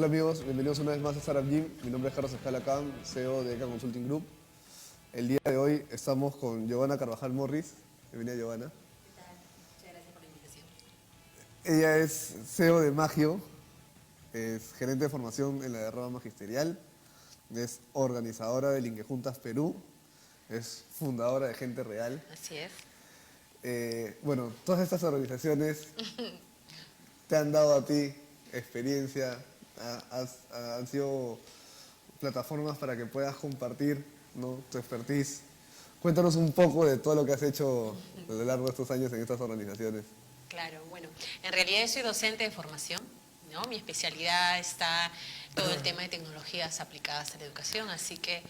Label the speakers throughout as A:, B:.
A: Hola amigos, bienvenidos una vez más a Startup Gym. Mi nombre es Carlos Escala Khan, CEO de ECA Consulting Group. El día de hoy estamos con Giovanna Carvajal Morris. Bienvenida, Giovanna.
B: ¿Qué tal? Muchas gracias por la invitación.
A: Ella es CEO de Magio, es gerente de formación en la rama magisterial, es organizadora de Linquejuntas Perú, es fundadora de Gente Real.
B: Así es.
A: Bueno, todas estas organizaciones te han dado a ti experiencia, han sido plataformas para que puedas compartir, ¿no?, tu expertise. Cuéntanos un poco de todo lo que has hecho a lo largo de estos años en estas organizaciones.
B: Claro, bueno, en realidad soy docente de formación, ¿no? Mi especialidad está todo el tema de tecnologías aplicadas a la educación, así que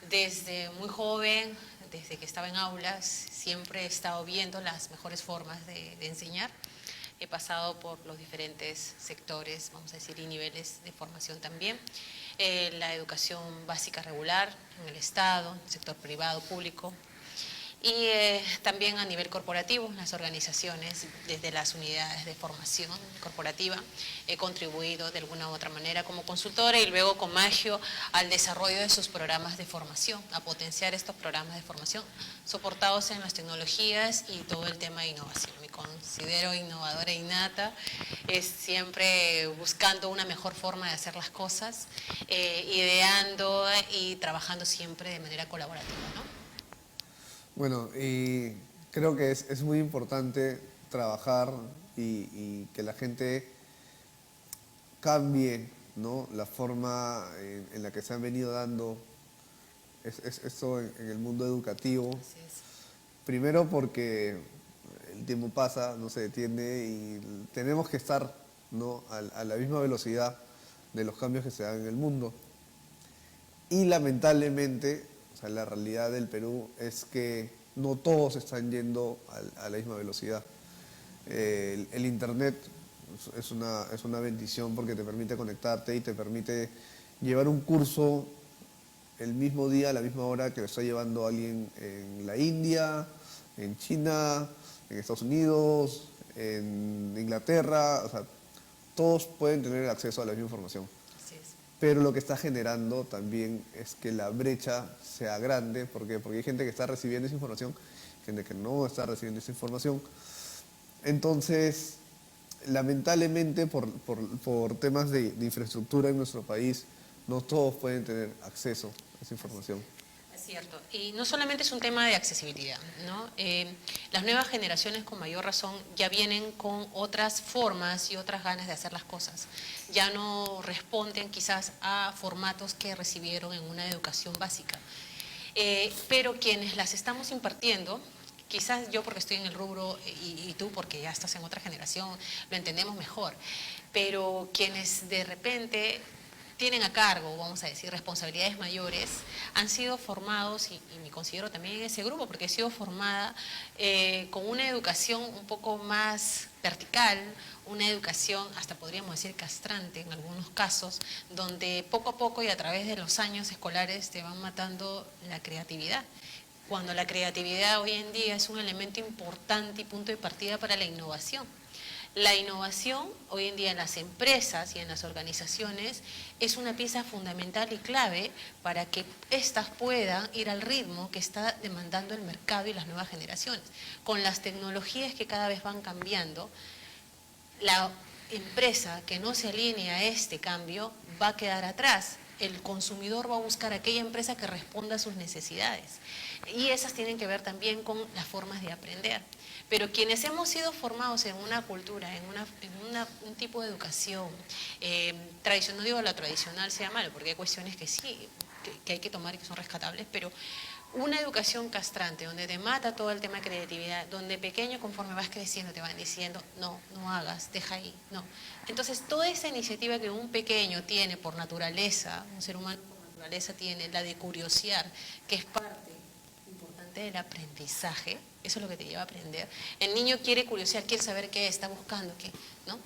B: desde muy joven, desde que estaba en aulas, siempre he estado viendo las mejores formas de enseñar. He pasado por los diferentes sectores, vamos a decir, y niveles de formación también. La educación básica regular en el Estado, en el sector privado, público. Y también a nivel corporativo, las organizaciones, desde las unidades de formación corporativa, he contribuido de alguna u otra manera como consultora y luego con Magio al desarrollo de sus programas de formación, a potenciar estos programas de formación soportados en las tecnologías y todo el tema de innovación. Me considero innovadora innata, es siempre buscando una mejor forma de hacer las cosas, ideando y trabajando siempre de manera colaborativa, ¿no?
A: Bueno, y creo que es muy importante trabajar y que la gente cambie, ¿no?, la forma en la que se han venido dando esto en el mundo educativo.
B: Así es.
A: Primero porque el tiempo pasa, no se detiene y tenemos que estar, ¿no?, a la misma velocidad de los cambios que se dan en el mundo. Y lamentablemente, o sea, la realidad del Perú es que no todos están yendo a la misma velocidad. El Internet es una bendición porque te permite conectarte y te permite llevar un curso el mismo día, a la misma hora que lo está llevando alguien en la India, en China, en Estados Unidos, en Inglaterra. O sea, todos pueden tener acceso a la misma información.
B: Así es.
A: Pero lo que está generando también es que la brecha sea grande. ¿Por qué? Porque hay gente que está recibiendo esa información, gente que no está recibiendo esa información. Entonces, lamentablemente, por temas de infraestructura en nuestro país, no todos pueden tener acceso a esa información.
B: Es cierto, y no solamente es un tema de accesibilidad, ¿no? Las nuevas generaciones con mayor razón ya vienen con otras formas y otras ganas de hacer las cosas. Ya no responden quizás a formatos que recibieron en una educación básica. Pero quienes las estamos impartiendo, quizás yo porque estoy en el rubro y tú porque ya estás en otra generación, lo entendemos mejor, pero quienes de repente tienen a cargo, vamos a decir, responsabilidades mayores, han sido formados, y me considero también en ese grupo, porque he sido formada con una educación un poco más vertical, una educación, hasta podríamos decir castrante en algunos casos, donde poco a poco y a través de los años escolares te van matando la creatividad. Cuando la creatividad hoy en día es un elemento importante y punto de partida para la innovación. La innovación hoy en día en las empresas y en las organizaciones es una pieza fundamental y clave para que éstas puedan ir al ritmo que está demandando el mercado y las nuevas generaciones. Con las tecnologías que cada vez van cambiando, la empresa que no se alinee a este cambio va a quedar atrás. El consumidor va a buscar aquella empresa que responda a sus necesidades. Y esas tienen que ver también con las formas de aprender. Pero quienes hemos sido formados en una cultura, en un tipo de educación tradicional, no digo la tradicional sea malo, porque hay cuestiones que sí, que hay que tomar y que son rescatables, pero una educación castrante, donde te mata todo el tema de creatividad, donde pequeño conforme vas creciendo te van diciendo, no, no hagas, deja ahí, no. Entonces, toda esa iniciativa que un pequeño tiene por naturaleza, un ser humano por naturaleza tiene, la de curiosear, que es parte importante del aprendizaje, eso es lo que te lleva a aprender. El niño quiere curiosear, quiere saber qué está buscando, qué, ¿no?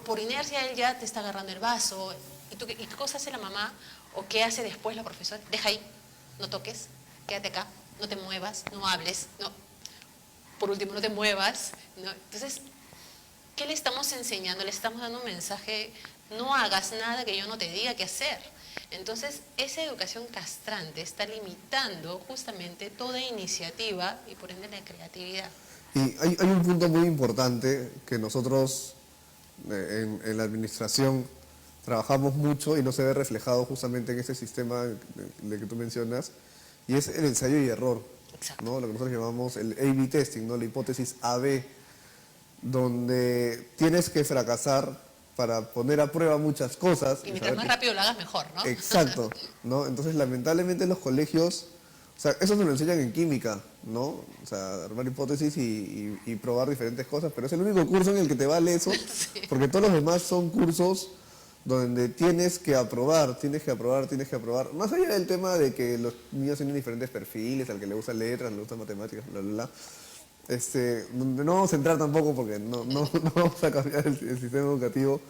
B: Por inercia él ya te está agarrando el vaso, ¿y qué cosa hace la mamá? ¿O qué hace después la profesora? Deja ahí, no toques, quédate acá, no te muevas, no hables, no. Por último, no te muevas, ¿no? Entonces, ¿qué le estamos enseñando? Le estamos dando un mensaje no hagas nada que yo no te diga qué hacer. Entonces, esa educación castrante está limitando justamente toda iniciativa y por ende la creatividad.
A: Y hay un punto muy importante que nosotros en la administración trabajamos mucho y no se ve reflejado justamente en ese sistema de que tú mencionas, y es el ensayo y error,
B: Exacto.
A: ¿no? Lo que nosotros llamamos el A/B testing, ¿no? La hipótesis A/B, donde tienes que fracasar para poner a prueba muchas cosas.
B: Y mientras más rápido lo hagas, mejor, ¿no?
A: Exacto, ¿no? Entonces, lamentablemente, los colegios, o sea, eso se lo enseñan en química, ¿no? O sea, armar hipótesis y probar diferentes cosas, pero es el único curso en el que te vale eso,
B: Sí.
A: porque todos los demás son cursos donde tienes que aprobar, tienes que aprobar, tienes que aprobar. Más allá del tema de que los niños tienen diferentes perfiles, al que le gusta letras, al que le gusta matemáticas, bla, bla, bla. No vamos a entrar tampoco porque no vamos a cambiar el sistema educativo,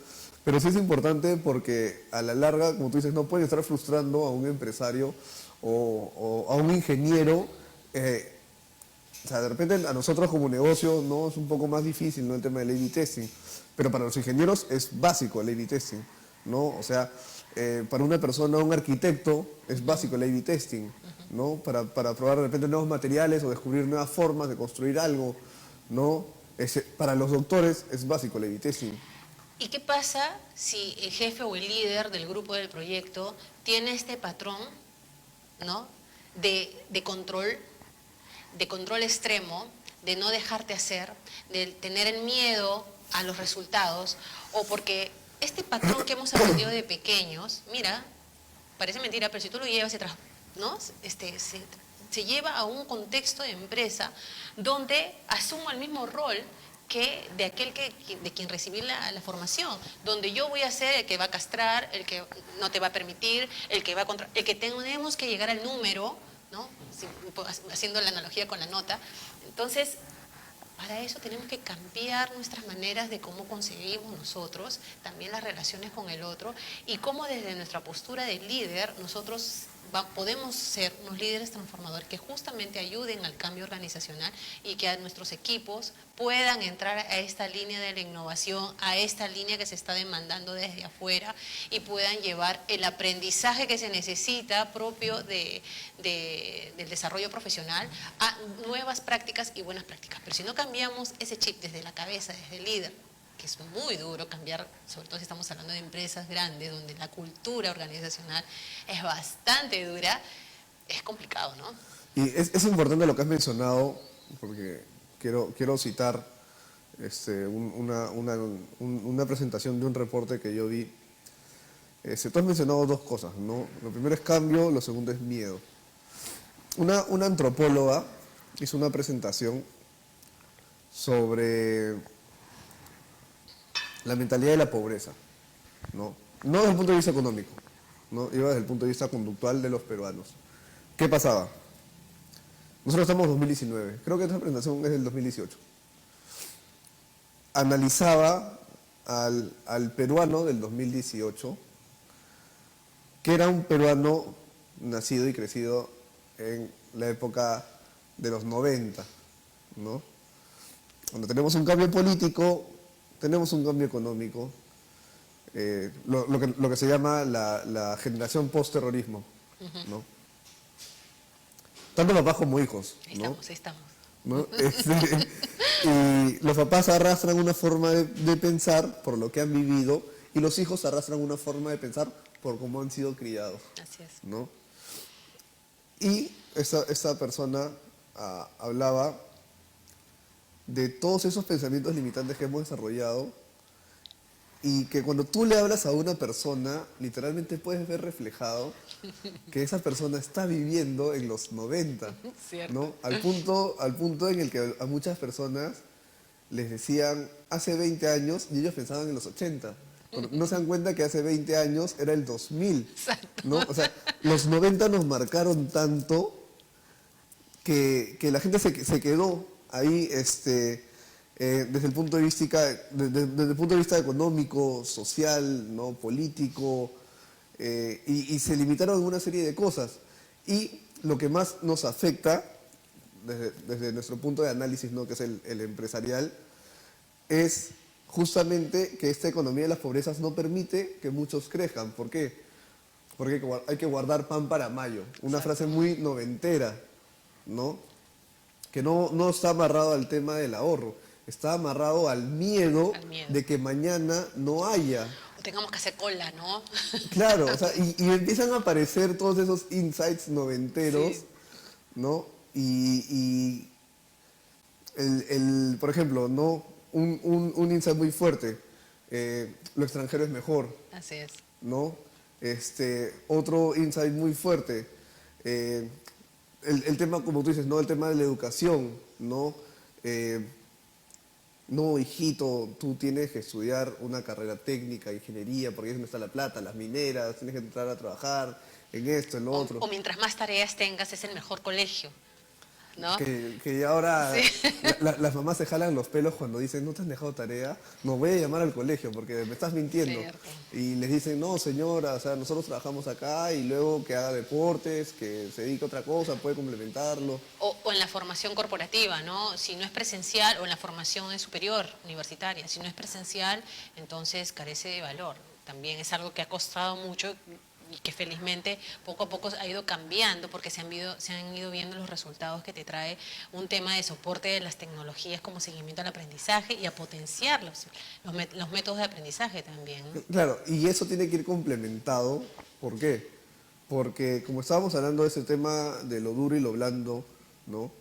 A: pero sí es importante porque a la larga, como tú dices, no pueden estar frustrando a un empresario o a un ingeniero. O sea, de repente a nosotros como negocio no es un poco más difícil, ¿no? El tema del A/B testing, pero para los ingenieros es básico el A/B testing, ¿no? O sea, para una persona, un arquitecto, es básico el A/B testing, ¿no? Para probar de repente nuevos materiales o descubrir nuevas formas de construir algo, ¿no? Para los doctores es básico el A/B testing.
B: ¿Y qué pasa si el jefe o el líder del grupo del proyecto tiene este patrón, ¿no? de control extremo, de no dejarte hacer, de tener el miedo a los resultados, o porque este patrón que hemos aprendido de pequeños, mira, parece mentira, pero si tú lo llevas atrás, ¿no? Se lleva a un contexto de empresa donde asumo el mismo rol que de aquel de quien recibí la formación, donde yo voy a ser el que va a castrar, el que no te va a permitir, el que va a el que tenemos que llegar al número, ¿no? Haciendo la analogía con la nota. Entonces, para eso tenemos que cambiar nuestras maneras de cómo concebimos nosotros, también las relaciones con el otro, y cómo desde nuestra postura de líder nosotros podemos ser unos líderes transformadores que justamente ayuden al cambio organizacional y que a nuestros equipos puedan entrar a esta línea de la innovación, a esta línea que se está demandando desde afuera y puedan llevar el aprendizaje que se necesita propio del desarrollo profesional a nuevas prácticas y buenas prácticas. Pero si no cambiamos ese chip desde la cabeza, desde el líder, que es muy duro cambiar, sobre todo si estamos hablando de empresas grandes, donde la cultura organizacional es bastante dura, es complicado, ¿no?
A: Y es importante lo que has mencionado, porque quiero citar una presentación de un reporte que yo vi. Tú has mencionado dos cosas, ¿no? Lo primero es cambio, lo segundo es miedo. Una antropóloga hizo una presentación sobre la mentalidad de la pobreza, ¿no? No desde el punto de vista económico, ¿no? Iba desde el punto de vista conductual de los peruanos. ¿Qué pasaba? Nosotros estamos en 2019, creo que esta presentación es del 2018. Analizaba al peruano del 2018, que era un peruano nacido y crecido en la época de los 90, ¿no? Cuando tenemos un cambio político, tenemos un cambio económico, lo que se llama la generación post-terrorismo, ¿no? Tanto papás como hijos, ¿no?
B: Ahí estamos.
A: ¿No? Y los papás arrastran una forma de pensar por lo que han vivido y los hijos arrastran una forma de pensar por cómo han sido criados.
B: Así es.
A: ¿No? Y esa persona hablaba de todos esos pensamientos limitantes que hemos desarrollado y que cuando tú le hablas a una persona, literalmente puedes ver reflejado que esa persona está viviendo en los 90,
B: Cierto.
A: ¿no? Al punto en el que a muchas personas les decían hace 20 años y ellos pensaban en los 80. No se dan cuenta que hace 20 años era el 2000, ¿no? O sea, los 90 nos marcaron tanto que la gente se quedó ahí desde el punto de vista económico, social, ¿no? Político, y se limitaron a una serie de cosas. Y lo que más nos afecta, desde nuestro punto de análisis, ¿no? Que es el empresarial, es justamente que esta economía de las pobrezas no permite que muchos crezcan. ¿Por qué? Porque hay que guardar pan para mayo. Una
B: Exacto.
A: frase muy noventera, ¿no? Que no está amarrado al tema del ahorro, está amarrado al miedo
B: Al miedo.
A: de que mañana no haya.
B: O tengamos que hacer cola, ¿no?
A: Claro, o sea, y empiezan a aparecer todos esos insights noventeros,
B: Sí.
A: ¿no? Y por ejemplo, ¿no? Un insight muy fuerte, lo extranjero es mejor,
B: Así es.
A: ¿no? Otro insight muy fuerte, el tema, como tú dices, ¿no? El tema de la educación, ¿no? Eh, no, hijito, tú tienes que estudiar una carrera técnica, ingeniería, porque ahí es donde está la plata, las mineras, tienes que entrar a trabajar en esto, en lo otro.
B: O mientras más tareas tengas, es el mejor colegio, ¿no?
A: Que ya ahora
B: Sí.
A: las mamás se jalan los pelos cuando dicen, no te has dejado tarea, no voy a llamar al colegio porque me estás mintiendo.
B: Cierto.
A: Y les dicen, no señora, o sea, nosotros trabajamos acá y luego que haga deportes, que se dedique a otra cosa, puede complementarlo.
B: O en la formación corporativa, ¿no? Si no es presencial, o en la formación superior, universitaria, si no es presencial, entonces carece de valor. También es algo que ha costado mucho y que felizmente poco a poco ha ido cambiando porque se han ido viendo los resultados que te trae un tema de soporte de las tecnologías como seguimiento al aprendizaje y a potenciar los métodos de aprendizaje también, ¿no?
A: Claro, y eso tiene que ir complementado, ¿por qué? Porque como estábamos hablando de ese tema de lo duro y lo blando, ¿no?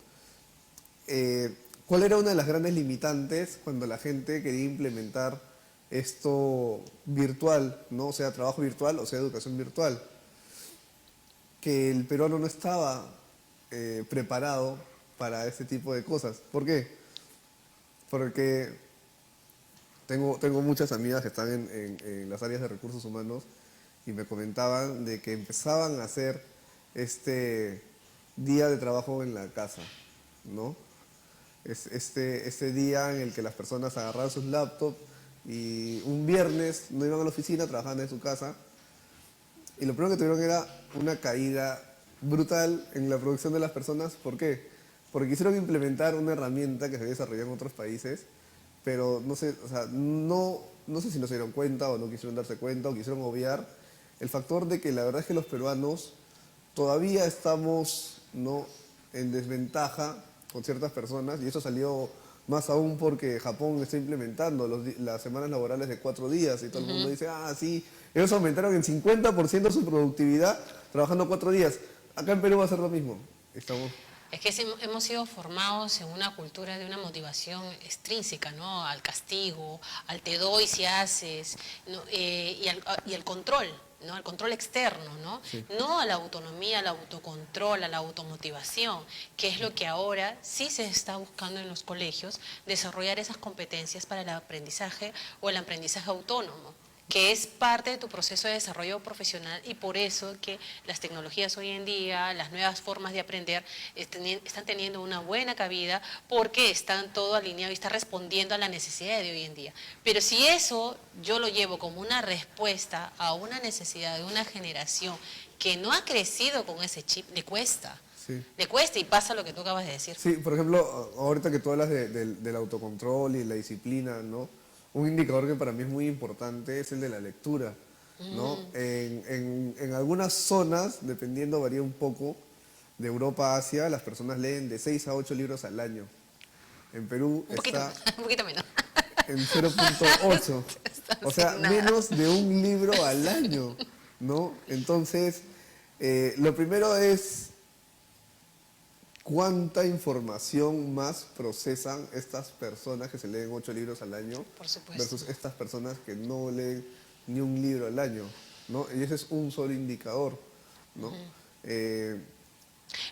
A: ¿Cuál era una de las grandes limitantes cuando la gente quería implementar esto virtual, ¿no? O sea, trabajo virtual, o sea, educación virtual? Que el peruano no estaba preparado para ese tipo de cosas. ¿Por qué? Porque tengo muchas amigas que están en las áreas de recursos humanos y me comentaban de que empezaban a hacer este día de trabajo en la casa, ¿no? Este día en el que las personas agarraban sus laptops y un viernes no iban a la oficina, trabajaban en su casa y lo primero que tuvieron era una caída brutal en la producción de las personas. ¿Por qué? Porque quisieron implementar una herramienta que se había desarrollado en otros países, pero no sé, o sea, no sé si no se dieron cuenta o no quisieron darse cuenta o quisieron obviar el factor de que la verdad es que los peruanos todavía estamos, ¿no?, en desventaja con ciertas personas, y eso salió más aún porque Japón está implementando las semanas laborales de 4 días y todo el mundo dice, ah, sí, ellos aumentaron en 50% su productividad trabajando 4 días. Acá en Perú va a ser lo mismo. Estamos...
B: Es que hemos sido formados en una cultura de una motivación extrínseca, ¿no? Al castigo, al te doy si haces, ¿no? Y al control, ¿no? Al control externo, ¿no?
A: Sí.
B: No a la autonomía, al autocontrol, a la automotivación, que es lo que ahora sí se está buscando en los colegios, desarrollar esas competencias para el aprendizaje o el aprendizaje autónomo, que es parte de tu proceso de desarrollo profesional, y por eso que las tecnologías hoy en día, las nuevas formas de aprender están teniendo una buena cabida porque están todo alineado y está respondiendo a la necesidad de hoy en día. Pero si eso yo lo llevo como una respuesta a una necesidad de una generación que no ha crecido con ese chip, le cuesta.
A: Sí.
B: Le cuesta, y pasa lo que tú acabas de decir.
A: Sí, por ejemplo, ahorita que tú hablas del autocontrol y la disciplina, ¿no? Un indicador que para mí es muy importante es el de la lectura, ¿no? En algunas zonas, dependiendo, varía un poco, de Europa a Asia, las personas leen de 6 a 8 libros al año. En Perú
B: Un poquito,
A: está
B: un poquito menos.
A: en 0.8, o sea,
B: Sin nada.
A: menos de un libro al año, ¿no? Entonces, lo primero es cuánta información más procesan estas personas que se leen 8 libros al año
B: Por supuesto.
A: versus estas personas que no leen ni un libro al año, ¿no? Y ese es un solo indicador, ¿no?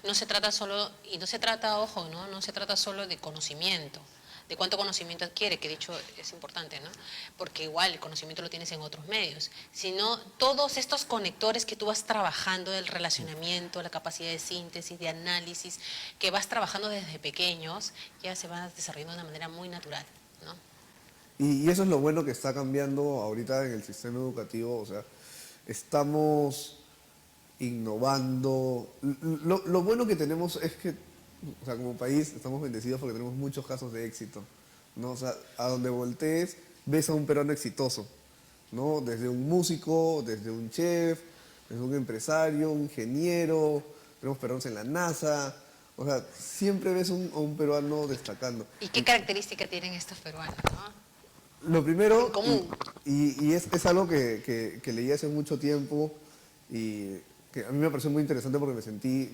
B: No se trata solo, y no se trata, ojo, ¿no? No se trata solo de conocimiento, de cuánto conocimiento adquiere, que de hecho es importante, ¿no? Porque igual el conocimiento lo tienes en otros medios, sino todos estos conectores que tú vas trabajando del relacionamiento, la capacidad de síntesis, de análisis, que vas trabajando desde pequeños, ya se van desarrollando de una manera muy natural, ¿no?
A: Y eso es lo bueno que está cambiando ahorita en el sistema educativo, o sea, estamos innovando. Lo bueno que tenemos es que, o sea, como país estamos bendecidos porque tenemos muchos casos de éxito, ¿no? O sea, a donde voltees ves a un peruano exitoso, ¿no? Desde un músico, desde un chef, desde un empresario, un ingeniero, tenemos peruanos en la NASA, o sea, siempre ves a un peruano destacando.
B: ¿Y qué característica tienen estos peruanos, no?
A: Lo
B: En
A: primero,
B: común.
A: y es algo que leí hace mucho tiempo y que a mí me pareció muy interesante porque me sentí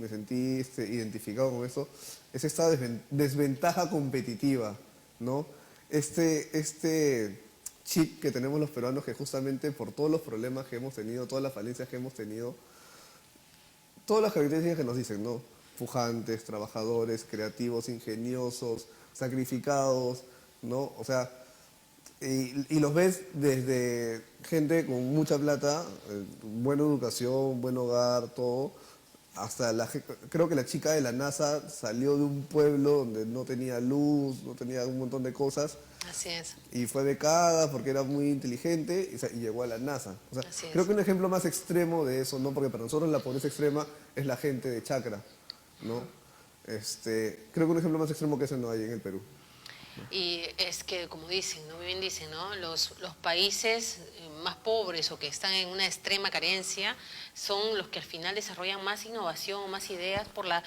A: identificado con eso, es esta desventaja competitiva, ¿no? Este chip que tenemos los peruanos que justamente por todos los problemas que hemos tenido, todas las falencias que hemos tenido, todas las características que nos dicen, ¿no? Pujantes, trabajadores, creativos, ingeniosos, sacrificados, ¿no? O sea, y los ves desde gente con mucha plata, buena educación, buen hogar, todo, hasta creo que la chica de la NASA salió de un pueblo donde no tenía luz, no tenía un montón de cosas,
B: Así es,
A: y fue becada porque era muy inteligente y llegó a la NASA. O sea,
B: así
A: creo
B: es.
A: que un ejemplo más extremo de eso, ¿no? Porque para nosotros la pobreza extrema es la gente de Chacra, ¿no? Creo que un ejemplo más extremo que ese no hay en el Perú.
B: Y es que, como dicen, ¿no? Bien dicen, ¿no? Los países más pobres o que están en una extrema carencia son los que al final desarrollan más innovación, más ideas por la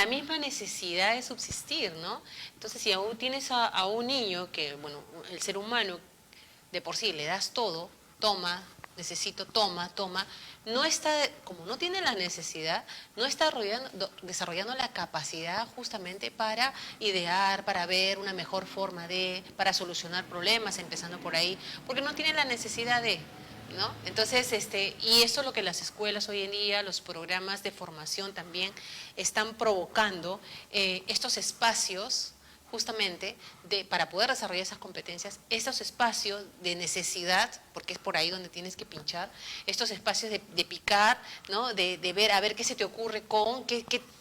B: misma necesidad de subsistir, ¿no? Entonces, si aún tienes a un niño que, bueno, el ser humano de por sí le das todo, toma, necesito, toma, toma, no está, como no tiene la necesidad, no está desarrollando la capacidad justamente para idear, para ver una mejor forma para solucionar problemas, empezando por ahí, porque no tiene la necesidad de, ¿no? Entonces, y eso es lo que las escuelas hoy en día, los programas de formación también están provocando estos espacios justamente para poder desarrollar esas competencias, esos espacios de necesidad, porque es por ahí donde tienes que pinchar, estos espacios de picar, ¿no? de ver a ver qué se te ocurre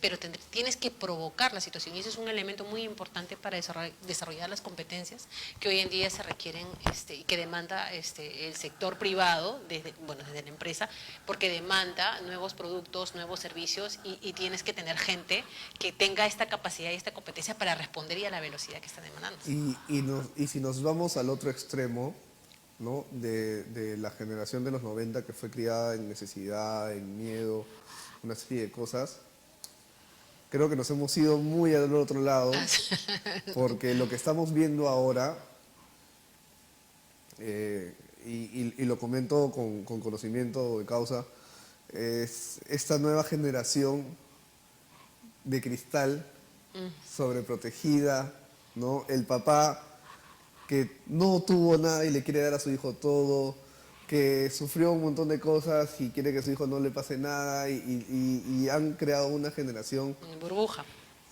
B: pero tienes que provocar la situación y ese es un elemento muy importante para desarrollar las competencias que hoy en día se requieren y que demanda el sector privado, desde la empresa, porque demanda nuevos productos, nuevos servicios y tienes que tener gente que tenga esta capacidad y esta competencia para responder y a la velocidad que está demandando.
A: Y si nos vamos al otro extremo, ¿no? De la generación de los 90 que fue criada en necesidad, en miedo, una serie de cosas, creo que nos hemos ido muy al otro lado, porque lo que estamos viendo ahora, y lo comento con conocimiento de causa, es esta nueva generación de cristal sobreprotegida, ¿no? El papá que no tuvo nada y le quiere dar a su hijo todo, que sufrió un montón de cosas y quiere que a su hijo no le pase nada y han creado una generación,
B: Burbuja.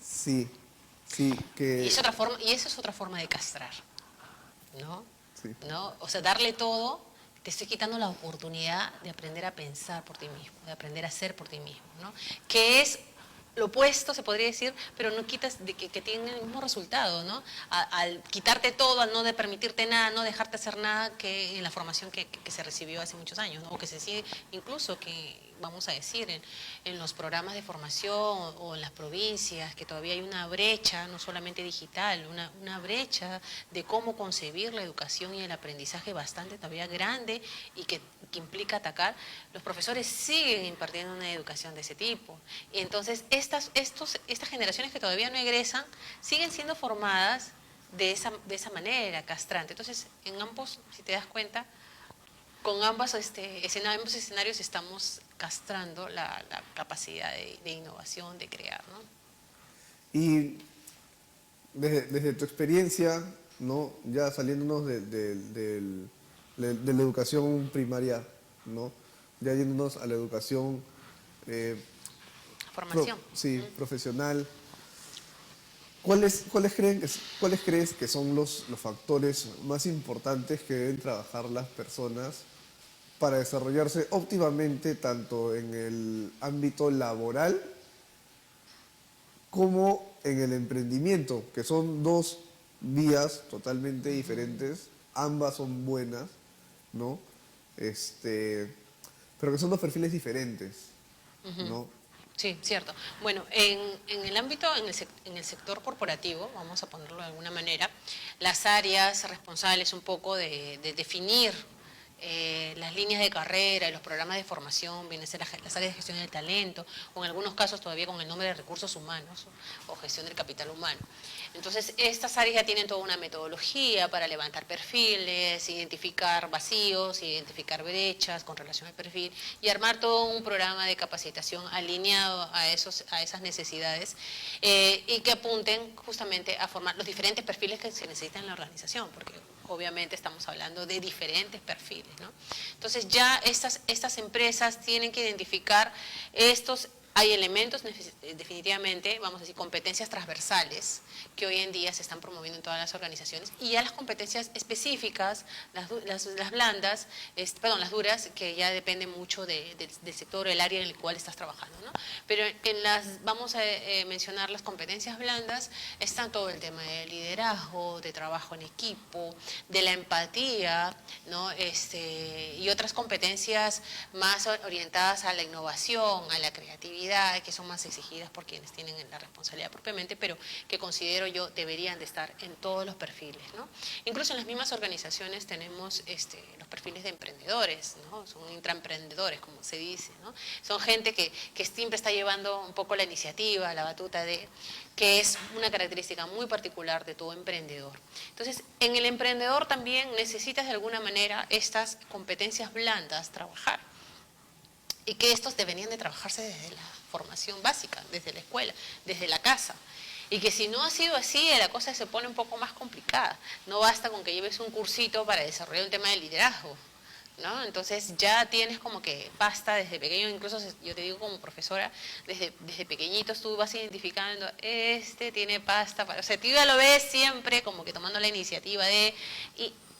A: sí, sí,
B: Y
A: que...
B: esa es otra forma de castrar, ¿no?
A: Sí.
B: ¿No? O sea, darle todo, te estoy quitando la oportunidad de aprender a pensar por ti mismo, de aprender a hacer por ti mismo, ¿no? Que es lo opuesto, se podría decir, pero no quitas de que tienen el mismo resultado, ¿no? Al quitarte todo, al no de permitirte nada, no dejarte hacer nada que en la formación que se recibió hace muchos años, ¿no? O que se sigue, incluso que, vamos a decir, en los programas de formación o en las provincias, que todavía hay una brecha, no solamente digital, una brecha de cómo concebir la educación y el aprendizaje bastante todavía grande y que implica atacar, los profesores siguen impartiendo una educación de ese tipo. Y entonces, estas generaciones que todavía no egresan siguen siendo formadas de esa manera, castrante. Entonces, en ambos, si te das cuenta, con ambos escenarios estamos castrando la capacidad de innovación, de crear, ¿no?
A: Y desde tu experiencia, ¿no? Ya saliéndonos de la educación primaria, ¿no? Ya yéndonos a la educación
B: Formación.
A: sí, profesional, ¿cuáles crees que son los factores más importantes que deben trabajar las personas para desarrollarse óptimamente tanto en el ámbito laboral como en el emprendimiento, que son dos vías totalmente diferentes, ambas son buenas, ¿no? Pero que son dos perfiles diferentes, ¿no?
B: Sí, cierto. Bueno, en el ámbito, en el sector corporativo, vamos a ponerlo de alguna manera, las áreas responsables un poco de definir las líneas de carrera y los programas de formación, vienen a ser las áreas de gestión del talento, o en algunos casos todavía con el nombre de recursos humanos o gestión del capital humano. Entonces, estas áreas ya tienen toda una metodología para levantar perfiles, identificar vacíos, identificar brechas con relación al perfil y armar todo un programa de capacitación alineado a esas necesidades y que apunten justamente a formar los diferentes perfiles que se necesitan en la organización, porque obviamente estamos hablando de diferentes perfiles, ¿no? Entonces ya estas empresas tienen que identificar hay elementos definitivamente, vamos a decir, competencias transversales que hoy en día se están promoviendo en todas las organizaciones y ya las competencias específicas, las blandas, perdón, las duras, que ya dependen mucho del sector o el área en el cual estás trabajando, ¿no? Pero vamos a mencionar las competencias blandas, están todo el tema del liderazgo, de trabajo en equipo, de la empatía, ¿no? Y otras competencias más orientadas a la innovación, a la creatividad, que son más exigidas por quienes tienen la responsabilidad propiamente, pero que considero yo deberían de estar en todos los perfiles, ¿no? Incluso en las mismas organizaciones tenemos los perfiles de emprendedores, ¿no? Son intraemprendedores, como se dice, ¿no? Son gente que siempre está llevando un poco la iniciativa, la batuta que es una característica muy particular de todo emprendedor. Entonces, en el emprendedor también necesitas de alguna manera estas competencias blandas trabajar. Y que estos deberían de trabajarse desde la formación básica, desde la escuela, desde la casa. Y que si no ha sido así, la cosa se pone un poco más complicada. No basta con que lleves un cursito para desarrollar un tema de liderazgo, ¿no? Entonces ya tienes como que basta desde pequeño, incluso yo te digo como profesora, desde pequeñitos tú vas identificando, tiene pasta, o sea, tú ya lo ves siempre como que tomando la iniciativa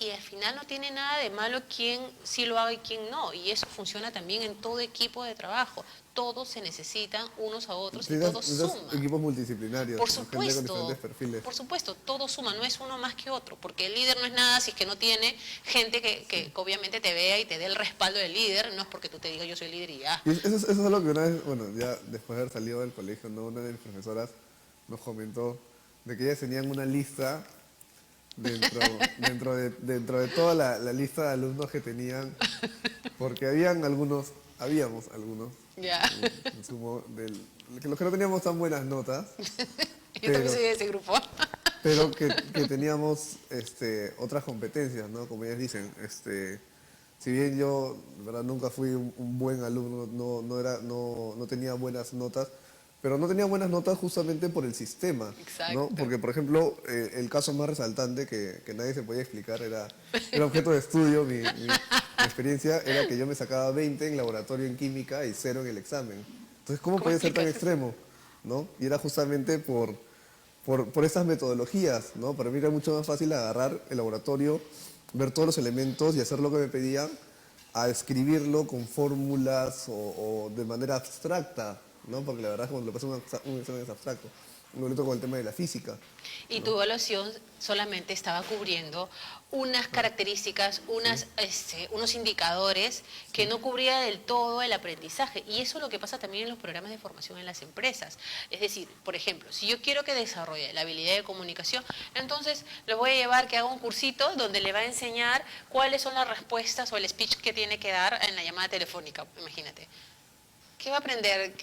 B: y al final no tiene nada de malo quién sí lo haga y quién no, y eso funciona también en todo equipo de trabajo. Todos se necesitan unos a otros y todos suman.
A: Equipos multidisciplinarios,
B: Por
A: con gente con
B: supuesto,
A: diferentes perfiles.
B: por supuesto, todo suma, no es uno más que otro, porque el líder no es nada si es que no tiene gente que obviamente te vea y te dé el respaldo del líder, no es porque tú te digas yo soy líder y ya.
A: Y eso es algo que una vez, bueno, ya después de haber salido del colegio, ¿no? Una de mis profesoras nos comentó de que ellas tenían una lista dentro de toda la lista de alumnos que tenían, porque habíamos algunos,
B: Ya.
A: que los que no teníamos tan buenas notas,
B: Yo también soy de ese grupo.
A: pero que teníamos otras competencias, ¿no? Como ellas dicen, si bien yo, de verdad, nunca fui un buen alumno, no tenía buenas notas, pero no tenía buenas notas justamente por el sistema,
B: Exacto.
A: ¿no? Porque, por ejemplo, el caso más resaltante que nadie se podía explicar era objeto de estudio, mi experiencia era que yo me sacaba 20 en laboratorio en química y 0 en el examen. Entonces, ¿cómo podía ser tan extremo? ¿No? Y era justamente por esas metodologías, ¿no? Para mí era mucho más fácil agarrar el laboratorio, ver todos los elementos y hacer lo que me pedían, a escribirlo con fórmulas o de manera abstracta, ¿no? Porque la verdad es que cuando lo pasas un examen es abstracto. Igualito con el tema de la física.
B: Y
A: ¿no?
B: tu evaluación solamente estaba cubriendo unas características, unos indicadores que no cubría del todo el aprendizaje. Y eso es lo que pasa también en los programas de formación en las empresas. Es decir, por ejemplo, si yo quiero que desarrolle la habilidad de comunicación, entonces los voy a llevar que haga un cursito donde le va a enseñar cuáles son las respuestas o el speech que tiene que dar en la llamada telefónica, imagínate. ¿Qué va a aprender?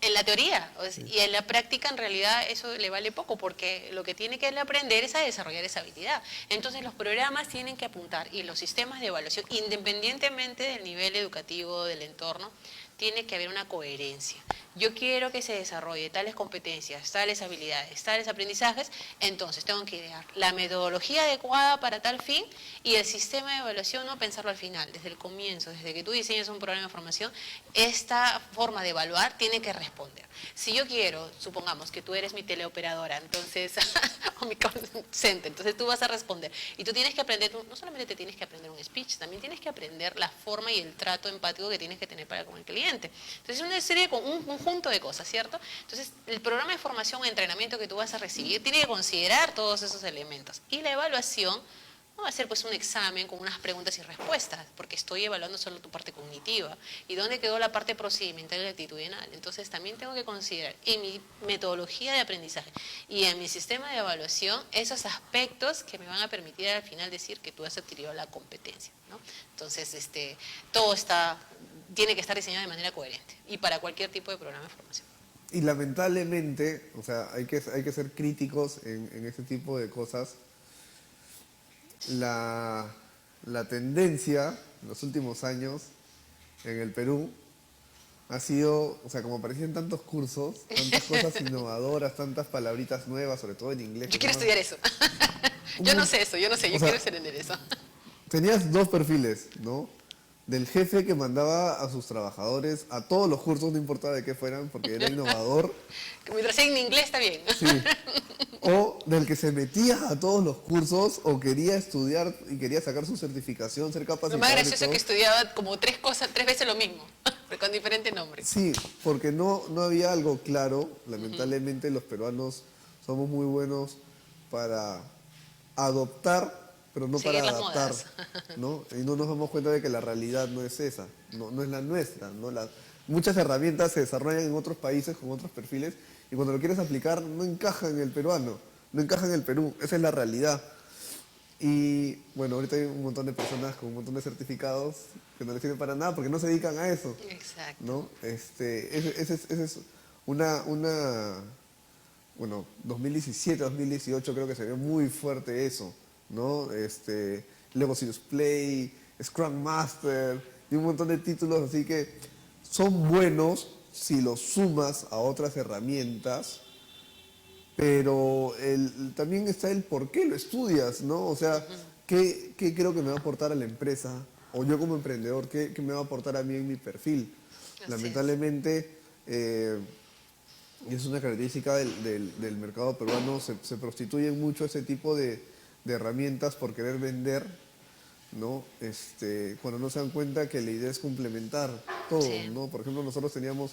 B: En la teoría, y en la práctica en realidad eso le vale poco, porque lo que tiene que aprender es a desarrollar esa habilidad. Entonces los programas tienen que apuntar, y los sistemas de evaluación, independientemente del nivel educativo, del entorno, tiene que haber una coherencia. Yo quiero que se desarrolle tales competencias, tales habilidades, tales aprendizajes, entonces tengo que idear la metodología adecuada para tal fin y el sistema de evaluación no pensarlo al final, desde el comienzo, desde que tú diseñas un programa de formación, esta forma de evaluar tiene que responder. Si yo quiero, supongamos que tú eres mi teleoperadora, entonces, o mi call center, entonces tú vas a responder y tú tienes que aprender, no solamente te tienes que aprender un speech, también tienes que aprender la forma y el trato empático que tienes que tener para con el cliente. Entonces es una serie, un conjunto de cosas, ¿cierto? Entonces el programa de formación o entrenamiento que tú vas a recibir tiene que considerar todos esos elementos y la evaluación, no va a ser pues un examen con unas preguntas y respuestas, porque estoy evaluando solo tu parte cognitiva. ¿Y dónde quedó la parte procedimental y actitudinal? Entonces también tengo que considerar en mi metodología de aprendizaje y en mi sistema de evaluación esos aspectos que me van a permitir al final decir que tú has adquirido la competencia, ¿no? Entonces, todo tiene que estar diseñado de manera coherente y para cualquier tipo de programa de formación.
A: Y lamentablemente, o sea, hay que ser críticos en ese tipo de cosas. La tendencia en los últimos años en el Perú ha sido, o sea, como aparecían tantos cursos, tantas cosas innovadoras, tantas palabritas nuevas, sobre todo en inglés.
B: Yo quiero estudiar eso. Yo no sé eso, yo quiero aprender eso.
A: Tenías dos perfiles, ¿no? Del jefe que mandaba a sus trabajadores a todos los cursos, no importaba de qué fueran, porque era innovador.
B: Mientras sea en inglés está bien.
A: Sí. O del que se metía a todos los cursos o quería estudiar y quería sacar su certificación, ser capacitado.
B: Lo más gracioso es que estudiaba como tres veces lo mismo, pero con diferentes nombres.
A: Sí, porque no había algo claro. Lamentablemente los peruanos somos muy buenos para adoptar, pero no
B: seguir
A: para
B: las
A: adaptar,
B: modas.
A: ¿no? Y no nos damos cuenta de que la realidad no es esa, no es la nuestra, ¿no? Muchas herramientas se desarrollan en otros países con otros perfiles y cuando lo quieres aplicar no encaja en el peruano, no encaja en el Perú, esa es la realidad. Y bueno, ahorita hay un montón de personas con un montón de certificados que no les sirven para nada porque no se dedican a eso.
B: Exacto.
A: ¿No? Ese es bueno, 2017, 2018 creo que se ve muy fuerte eso, ¿no? Lego Serious Play, Scrum Master y un montón de títulos así que son buenos si los sumas a otras herramientas, pero también está el por qué lo estudias, ¿no? O sea, ¿qué creo que me va a aportar a la empresa? O yo como emprendedor, ¿qué me va a aportar a mí en mi perfil?
B: Así
A: Lamentablemente, y es una característica del mercado peruano, se prostituyen mucho ese tipo de herramientas por querer vender, ¿no? Cuando no se dan cuenta que la idea es complementar todo,
B: Sí.
A: ¿no? Por ejemplo, nosotros teníamos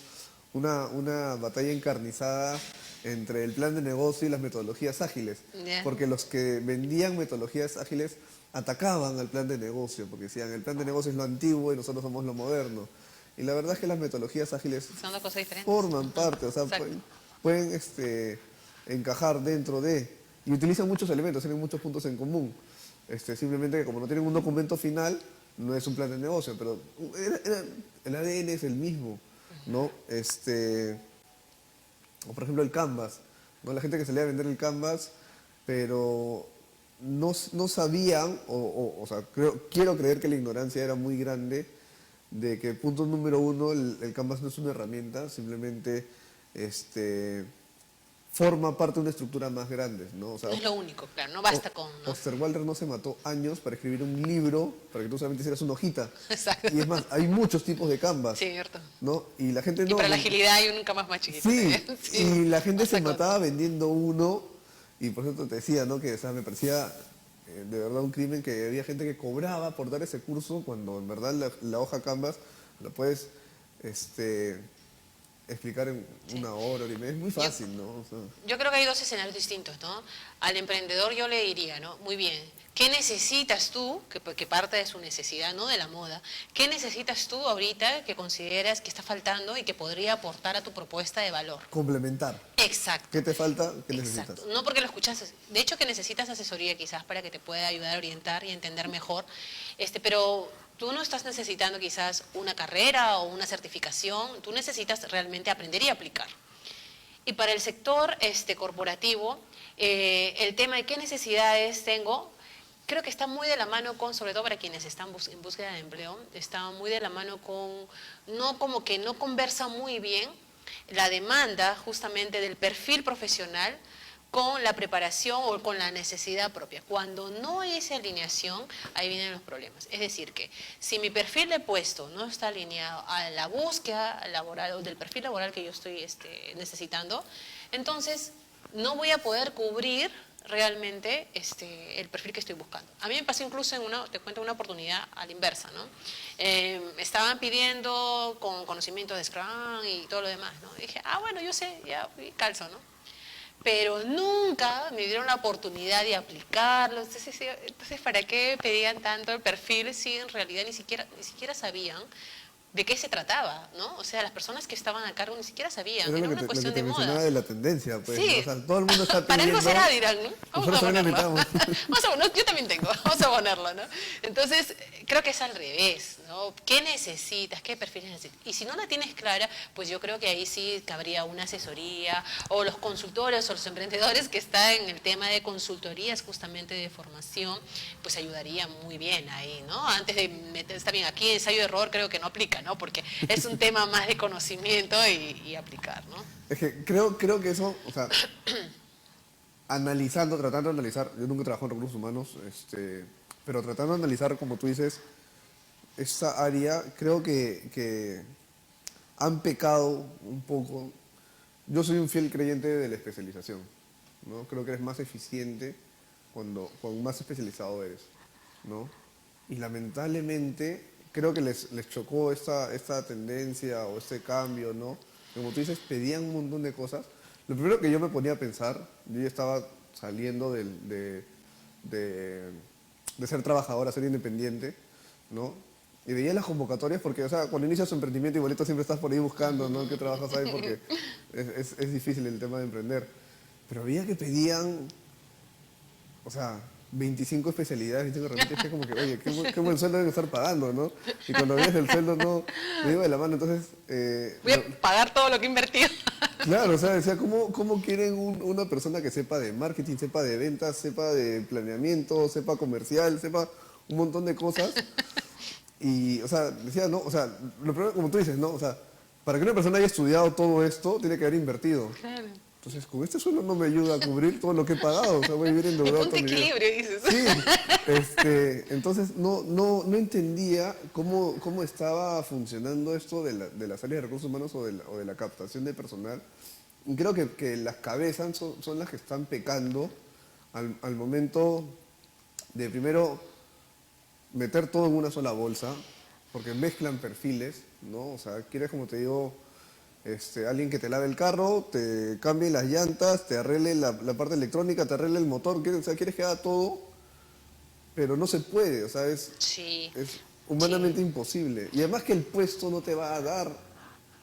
A: una batalla encarnizada entre el plan de negocio y las metodologías ágiles,
B: Ya.
A: porque los que vendían metodologías ágiles atacaban al plan de negocio, porque decían, el plan de negocio es lo antiguo y nosotros somos lo moderno. Y la verdad es que las metodologías ágiles
B: Son dos cosas diferentes.
A: forman parte, o sea,
B: Exacto.
A: pueden encajar dentro de, y utilizan muchos elementos, tienen muchos puntos en común. Simplemente que como no tienen un documento final, no es un plan de negocio, pero el ADN es el mismo, ¿no? O por ejemplo el Canvas, ¿no? La gente que salía a vender el Canvas, pero no sabían, o sea, quiero creer que la ignorancia era muy grande, de que punto número uno, el Canvas no es una herramienta, simplemente forma parte de una estructura más grande, ¿no? O sea,
B: No es lo único, claro, no basta con... ¿no?
A: Osterwalder no se mató años para escribir un libro para que tú solamente hicieras una hojita.
B: Exacto.
A: Y es más, hay muchos tipos de Canvas,
B: Sí, cierto.
A: ¿no? Y la gente
B: Y
A: no...
B: para la agilidad hay un más chiquito.
A: Sí,
B: también. Sí.
A: y la gente se
B: Basta con-
A: mataba vendiendo uno, y por ejemplo te decía, ¿no? Que o sea, me parecía de verdad un crimen que había gente que cobraba por dar ese curso, cuando en verdad la hoja Canvas la puedes explicar en una hora y media, es muy fácil, ¿no? O sea,
B: Yo creo que hay dos escenarios distintos, ¿no? Al emprendedor yo le diría, ¿no? Muy bien, ¿qué necesitas tú, que parte de su necesidad, no de la moda, qué necesitas tú ahorita que consideras que está faltando y que podría aportar a tu propuesta de valor?
A: complementar.
B: Exacto.
A: ¿Qué te falta? ¿Qué
B: Exacto.
A: necesitas?
B: No porque lo escuchas, de hecho que necesitas asesoría quizás para que te pueda ayudar a orientar y entender mejor, pero tú no estás necesitando quizás una carrera o una certificación, tú necesitas realmente aprender y aplicar. Y para el sector corporativo, el tema de qué necesidades tengo, creo que está muy de la mano con, sobre todo para quienes están en búsqueda de empleo, está muy de la mano con, no como que no conversa muy bien la demanda justamente del perfil profesional con la preparación o con la necesidad propia. Cuando no hay esa alineación, ahí vienen los problemas. Es decir, que si mi perfil de puesto no está alineado a la búsqueda laboral o del perfil laboral que yo estoy necesitando, entonces no voy a poder cubrir realmente el perfil que estoy buscando. A mí me pasó incluso te cuento una oportunidad a la inversa, ¿no? Estaban pidiendo con conocimiento de Scrum y todo lo demás, ¿no? Y dije, bueno, yo sé, ya calzo, ¿no? pero nunca me dieron la oportunidad de aplicarlo. Entonces, ¿para qué pedían tanto el perfil si en realidad ni siquiera sabían de qué se trataba, ¿no? O sea, las personas que estaban a cargo ni siquiera sabían,
A: Era
B: era
A: lo
B: una
A: que
B: cuestión
A: te
B: de
A: mencionaba
B: moda.
A: de la tendencia, pues, ¿no?
B: Sí,
A: O sea, todo el mundo está
B: para algo
A: pidiendo...
B: será, dirán, ¿no? Vamos
A: Nosotros
B: a
A: también
B: ponerlo.
A: necesitamos.
B: Yo también tengo, vamos a ponerlo, ¿no? Entonces, creo que es al revés, ¿no? ¿Qué necesitas? ¿Qué perfiles necesitas? Y si no la tienes clara, pues yo creo que ahí sí cabría una asesoría, o los consultores o los emprendedores que están en el tema de consultorías justamente de formación, pues ayudaría muy bien ahí, ¿no? Antes de meter, está bien, aquí ensayo-error creo que no aplica, ¿no? Porque es un tema más de conocimiento y aplicar, ¿no?
A: Es que creo que eso, o sea, analizando, tratando de analizar, yo nunca trabajo en recursos humanos, pero tratando de analizar, como tú dices, esta área, creo que han pecado un poco. Yo soy un fiel creyente de la especialización, ¿no? Creo que eres más eficiente cuando más especializado eres, ¿no? Y lamentablemente creo que les chocó esta tendencia o este cambio, ¿no? Como tú dices, pedían un montón de cosas. Lo primero que yo me ponía a pensar, yo ya estaba saliendo de, de ser trabajador a ser independiente, ¿no? Y veía las convocatorias porque, o sea, cuando inicias tu emprendimiento igualito siempre estás por ahí buscando, ¿no? ¿Qué trabajos hay? Porque es difícil el tema de emprender. Pero veía que pedían, o sea, 25 especialidades, 25 herramientas, que es como que, oye, qué buen sueldo deben estar pagando, ¿no? Y cuando veías el sueldo no me iba de la mano, entonces...
B: Voy a pagar todo lo que he invertido.
A: Claro, o sea, decía, ¿cómo quieren una persona que sepa de marketing, sepa de ventas, sepa de planeamiento, sepa comercial, sepa un montón de cosas? Y, o sea, decía, no, o sea, lo primero, como tú dices, ¿no? O sea, para que una persona haya estudiado todo esto, tiene que haber invertido.
B: Claro.
A: Entonces, con este sueldo no me ayuda a cubrir todo lo que he pagado, o sea, voy a vivir
B: Mi
A: endeudado
B: punto
A: toda mi vida.
B: equilibrio, dices.
A: Sí, entonces no entendía cómo estaba funcionando esto de las áreas de recursos humanos o de la captación de personal. Y creo que las cabezas son las que están pecando al momento de primero meter todo en una sola bolsa, porque mezclan perfiles, ¿no? O sea, quieres, como te digo, alguien que te lave el carro, te cambie las llantas, te arregle la parte electrónica, te arregle el motor, o sea, quieres que haga todo, pero no se puede, o sea,
B: Sí,
A: es
B: sí.
A: humanamente imposible. Y además que el puesto no te va a dar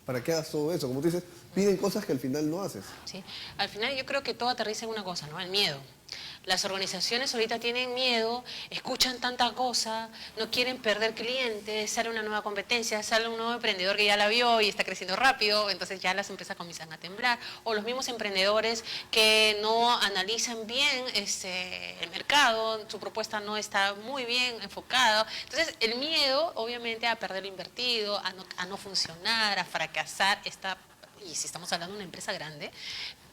A: para que hagas todo eso. Como tú dices, piden cosas que al final no haces.
B: Sí. Al final yo creo que todo aterriza en una cosa, ¿no? El miedo. Las organizaciones ahorita tienen miedo, escuchan tanta cosa, no quieren perder clientes, sale una nueva competencia, sale un nuevo emprendedor que ya la vio y está creciendo rápido, entonces ya las empresas comienzan a temblar. O los mismos emprendedores que no analizan bien el mercado, su propuesta no está muy bien enfocada. Entonces el miedo, obviamente, a perder lo invertido, a no funcionar, a fracasar, está, y si estamos hablando de una empresa grande,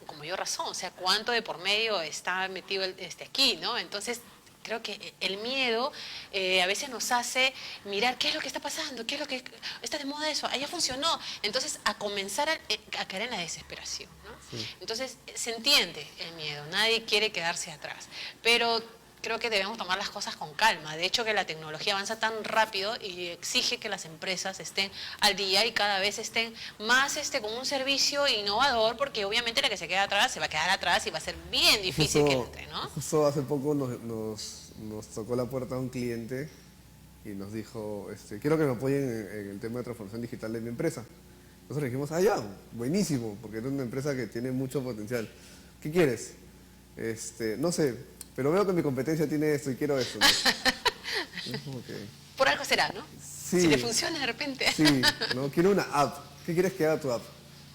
B: con mayor razón, o sea, cuánto de por medio está metido aquí, ¿no? Entonces, creo que el miedo a veces nos hace mirar qué es lo que está pasando, qué es lo que está de moda eso, allá funcionó. Entonces, a comenzar a caer en la desesperación, ¿no?
A: Sí.
B: Entonces, se entiende el miedo, nadie quiere quedarse atrás, pero creo que debemos tomar las cosas con calma. De hecho, que la tecnología avanza tan rápido y exige que las empresas estén al día y cada vez estén más con un servicio innovador, porque obviamente la que se queda atrás se va a quedar atrás y va a ser bien difícil que entre, ¿no?
A: Justo hace poco nos tocó la puerta un cliente y nos dijo, quiero que me apoyen en el tema de transformación digital de mi empresa. Nosotros le dijimos, ya, buenísimo, porque es una empresa que tiene mucho potencial. ¿Qué quieres? No sé, pero veo que mi competencia tiene esto y quiero esto. Es como que,
B: Por algo será, ¿no?
A: sí,
B: Si le funciona de repente.
A: sí, ¿no? Quiero una app. ¿Qué quieres que haga tu app?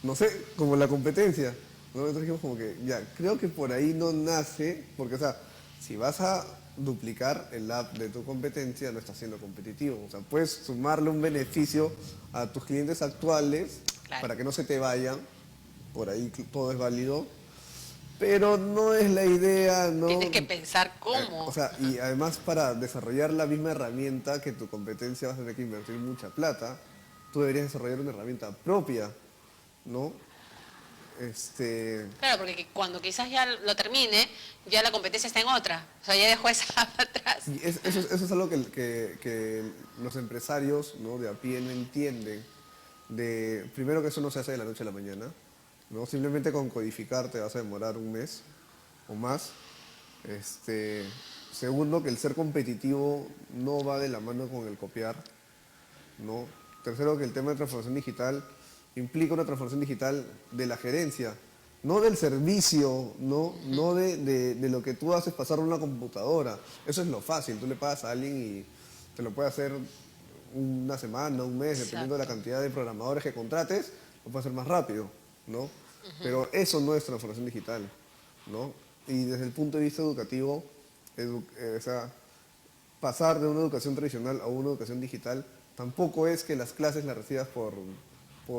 A: No sé, como la competencia. ¿No? Entonces dijimos como que, ya, creo que por ahí no nace, porque, o sea, si vas a duplicar el app de tu competencia, no estás siendo competitivo. O sea, puedes sumarle un beneficio a tus clientes actuales
B: Claro.
A: para que no se te vayan. Por ahí todo es válido. Pero no es la idea, ¿no?
B: Tienes que pensar cómo.
A: O sea, y además para desarrollar la misma herramienta que tu competencia vas a tener que invertir mucha plata, tú deberías desarrollar una herramienta propia, ¿no?
B: Claro, porque cuando quizás ya lo termine, ya la competencia está en otra. O sea, ya dejó esa atrás.
A: Y eso es algo que los empresarios, ¿no?, de a pie no entienden. Primero que eso no se hace de la noche a la mañana. ¿no? Simplemente con codificar te vas a demorar un mes o más. Segundo, que el ser competitivo no va de la mano con el copiar, ¿no? Tercero, que el tema de transformación digital implica una transformación digital de la gerencia, no del servicio, no de lo que tú haces pasar a una computadora. Eso es lo fácil, tú le pagas a alguien y te lo puede hacer una semana, un mes, dependiendo de la
B: Exacto.
A: cantidad de programadores que contrates, lo puede hacer más rápido, ¿no? Pero eso no es transformación digital, ¿no? Y desde el punto de vista educativo, o sea, pasar de una educación tradicional a una educación digital tampoco es que las clases las recibas por